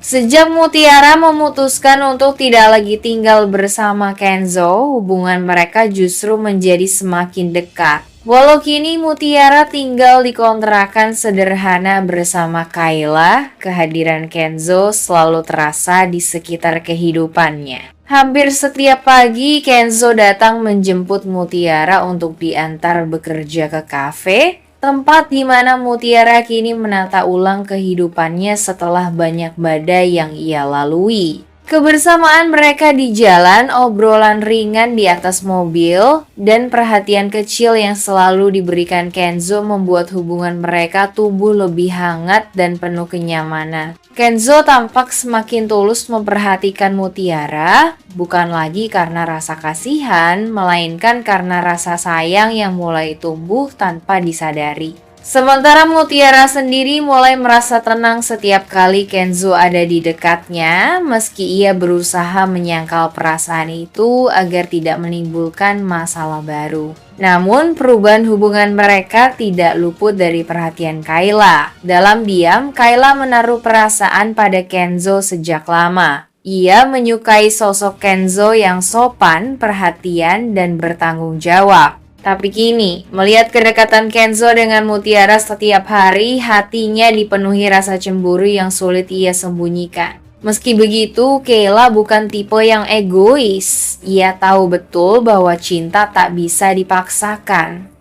Sejak Mutiara memutuskan untuk tidak lagi tinggal bersama Kenzo, hubungan mereka justru menjadi semakin dekat. Walau kini Mutiara tinggal di kontrakan sederhana bersama Kayla, kehadiran Kenzo selalu terasa di sekitar kehidupannya. Hampir setiap pagi Kenzo datang menjemput Mutiara untuk diantar bekerja ke kafe, tempat di mana Mutiara kini menata ulang kehidupannya setelah banyak badai yang ia lalui. Kebersamaan mereka di jalan, obrolan ringan di atas mobil, dan perhatian kecil yang selalu diberikan Kenzo membuat hubungan mereka tumbuh lebih hangat dan penuh kenyamanan. Kenzo tampak semakin tulus memperhatikan Mutiara, bukan lagi karena rasa kasihan, melainkan karena rasa sayang yang mulai tumbuh tanpa disadari. Sementara Mutiara sendiri mulai merasa tenang setiap kali Kenzo ada di dekatnya, meski ia berusaha menyangkal perasaan itu agar tidak menimbulkan masalah baru. Namun, perubahan hubungan mereka tidak luput dari perhatian Kayla. Dalam diam, Kayla menaruh perasaan pada Kenzo sejak lama. Ia menyukai sosok Kenzo yang sopan, perhatian, dan bertanggung jawab. Tapi kini, melihat kedekatan Kenzo dengan Mutiara setiap hari, hatinya dipenuhi rasa cemburu yang sulit ia sembunyikan. Meski begitu, Kayla bukan tipe yang egois. Ia tahu betul bahwa cinta tak bisa dipaksakan.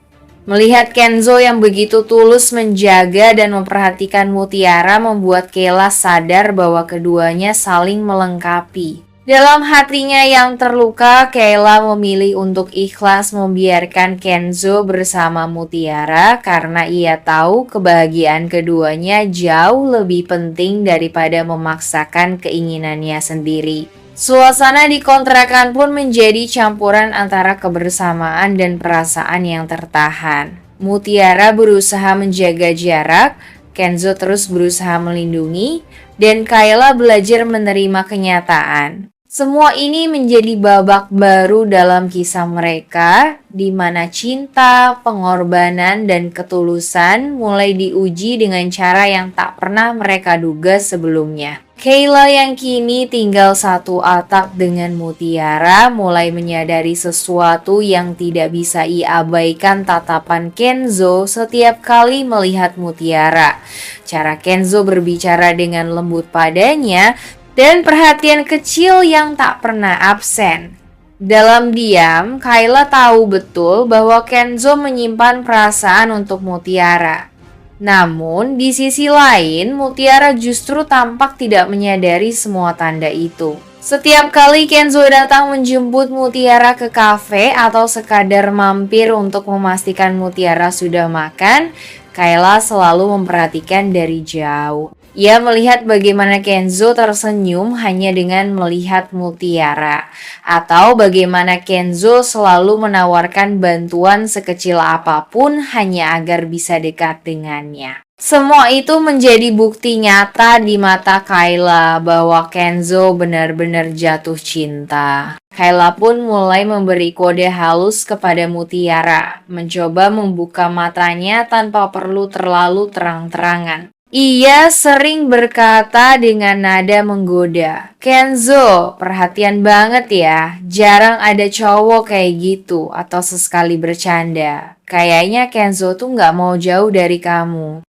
Melihat Kenzo yang begitu tulus menjaga dan memperhatikan Mutiara membuat Kayla sadar bahwa keduanya saling melengkapi. Dalam hatinya yang terluka, Kayla memilih untuk ikhlas membiarkan Kenzo bersama Mutiara karena ia tahu kebahagiaan keduanya jauh lebih penting daripada memaksakan keinginannya sendiri. Suasana di kontrakan pun menjadi campuran antara kebersamaan dan perasaan yang tertahan. Mutiara berusaha menjaga jarak, Kenzo terus berusaha melindungi, dan Kayla belajar menerima kenyataan. Semua ini menjadi babak baru dalam kisah mereka, di mana cinta, pengorbanan, dan ketulusan mulai diuji dengan cara yang tak pernah mereka duga sebelumnya. Kayla yang kini tinggal satu atap dengan Mutiara mulai menyadari sesuatu yang tidak bisa ia abaikan tatapan Kenzo setiap kali melihat Mutiara. Cara Kenzo berbicara dengan lembut padanya, dan perhatian kecil yang tak pernah absen. Dalam diam, Kayla tahu betul bahwa Kenzo menyimpan perasaan untuk Mutiara. Namun, di sisi lain, Mutiara justru tampak tidak menyadari semua tanda itu. Setiap kali Kenzo datang menjemput Mutiara ke kafe atau sekadar mampir untuk memastikan Mutiara sudah makan, Kayla selalu memperhatikan dari jauh. Ia melihat bagaimana Kenzo tersenyum hanya dengan melihat Mutiara, atau bagaimana Kenzo selalu menawarkan bantuan sekecil apapun hanya agar bisa dekat dengannya. Semua itu menjadi bukti nyata di mata Kayla bahwa Kenzo benar-benar jatuh cinta. Kayla pun mulai memberi kode halus kepada Mutiara, mencoba membuka matanya tanpa perlu terlalu terang-terangan. Ia sering berkata dengan nada menggoda, "Kenzo, perhatian banget ya, jarang ada cowok kayak gitu," atau sesekali bercanda, "Kayaknya Kenzo tuh gak mau jauh dari kamu."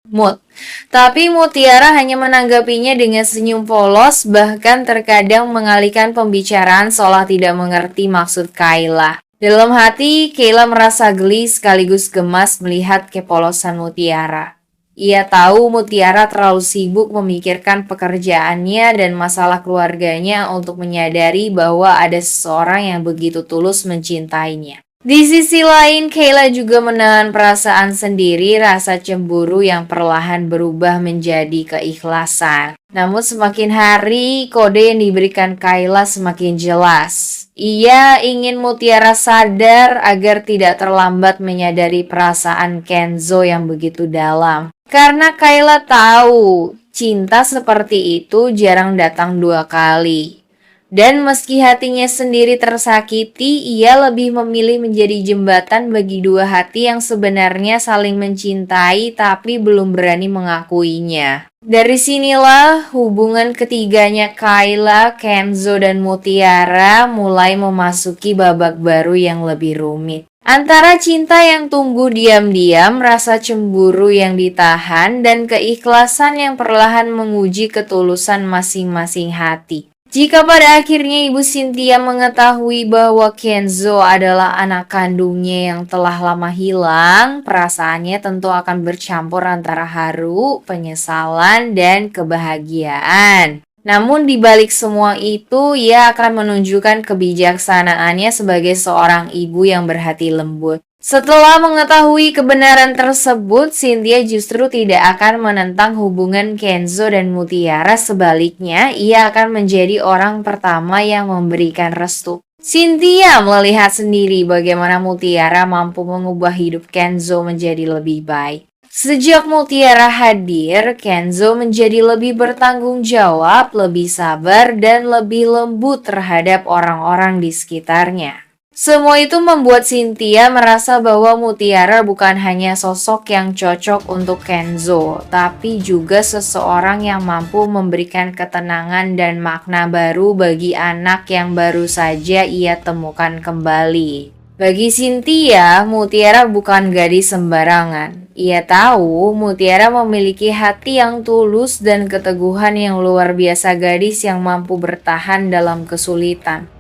Tapi Mutiara hanya menanggapinya dengan senyum polos, bahkan terkadang mengalihkan pembicaraan seolah tidak mengerti maksud Kayla. Dalam hati, Kayla merasa geli sekaligus gemas melihat kepolosan Mutiara. Ia tahu Mutiara terlalu sibuk memikirkan pekerjaannya dan masalah keluarganya untuk menyadari bahwa ada seseorang yang begitu tulus mencintainya. Di sisi lain, Kayla juga menahan perasaan sendiri, rasa cemburu yang perlahan berubah menjadi keikhlasan. Namun semakin hari, kode yang diberikan Kayla semakin jelas. Ia ingin Mutiara sadar agar tidak terlambat menyadari perasaan Kenzo yang begitu dalam. Karena Kayla tahu, cinta seperti itu jarang datang dua kali. Dan meski hatinya sendiri tersakiti, ia lebih memilih menjadi jembatan bagi dua hati yang sebenarnya saling mencintai tapi belum berani mengakuinya. Dari sinilah hubungan ketiganya Kayla, Kenzo, dan Mutiara mulai memasuki babak baru yang lebih rumit. Antara cinta yang tumbuh diam-diam, rasa cemburu yang ditahan, dan keikhlasan yang perlahan menguji ketulusan masing-masing hati. Jika pada akhirnya Ibu Cynthia mengetahui bahwa Kenzo adalah anak kandungnya yang telah lama hilang, perasaannya tentu akan bercampur antara haru, penyesalan, dan kebahagiaan. Namun di balik semua itu, ia akan menunjukkan kebijaksanaannya sebagai seorang ibu yang berhati lembut. Setelah mengetahui kebenaran tersebut, Cynthia justru tidak akan menentang hubungan Kenzo dan Mutiara. Sebaliknya, ia akan menjadi orang pertama yang memberikan restu. Cynthia melihat sendiri bagaimana Mutiara mampu mengubah hidup Kenzo menjadi lebih baik. Sejak Mutiara hadir, Kenzo menjadi lebih bertanggung jawab, lebih sabar, dan lebih lembut terhadap orang-orang di sekitarnya. Semua itu membuat Cynthia merasa bahwa Mutiara bukan hanya sosok yang cocok untuk Kenzo, tapi juga seseorang yang mampu memberikan ketenangan dan makna baru bagi anak yang baru saja ia temukan kembali. Bagi Cynthia, Mutiara bukan gadis sembarangan. Ia tahu Mutiara memiliki hati yang tulus dan keteguhan yang luar biasa, gadis yang mampu bertahan dalam kesulitan.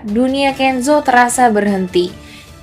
Dunia Kenzo terasa berhenti.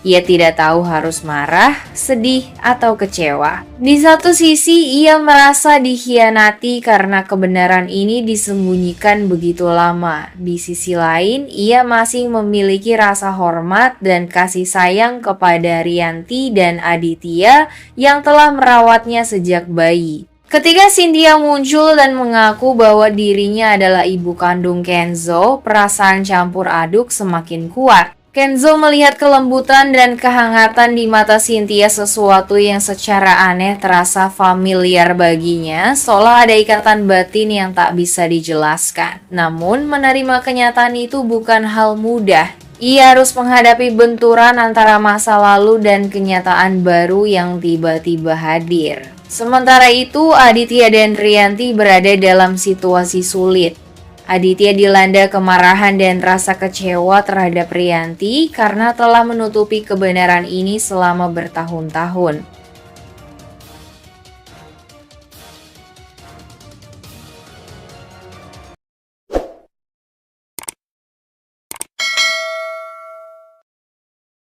Ia tidak tahu harus marah, sedih, atau kecewa. Di satu sisi, ia merasa dikhianati karena kebenaran ini disembunyikan begitu lama. Di sisi lain, ia masih memiliki rasa hormat dan kasih sayang kepada Rianti dan Aditya yang telah merawatnya sejak bayi. Ketika Cynthia muncul dan mengaku bahwa dirinya adalah ibu kandung Kenzo, perasaan campur aduk semakin kuat. Kenzo melihat kelembutan dan kehangatan di mata Cynthia, sesuatu yang secara aneh terasa familiar baginya, seolah ada ikatan batin yang tak bisa dijelaskan. Namun, menerima kenyataan itu bukan hal mudah. Ia harus menghadapi benturan antara masa lalu dan kenyataan baru yang tiba-tiba hadir. Sementara itu, Aditya dan Rianti berada dalam situasi sulit. Aditya dilanda kemarahan dan rasa kecewa terhadap Rianti karena telah menutupi kebenaran ini selama bertahun-tahun.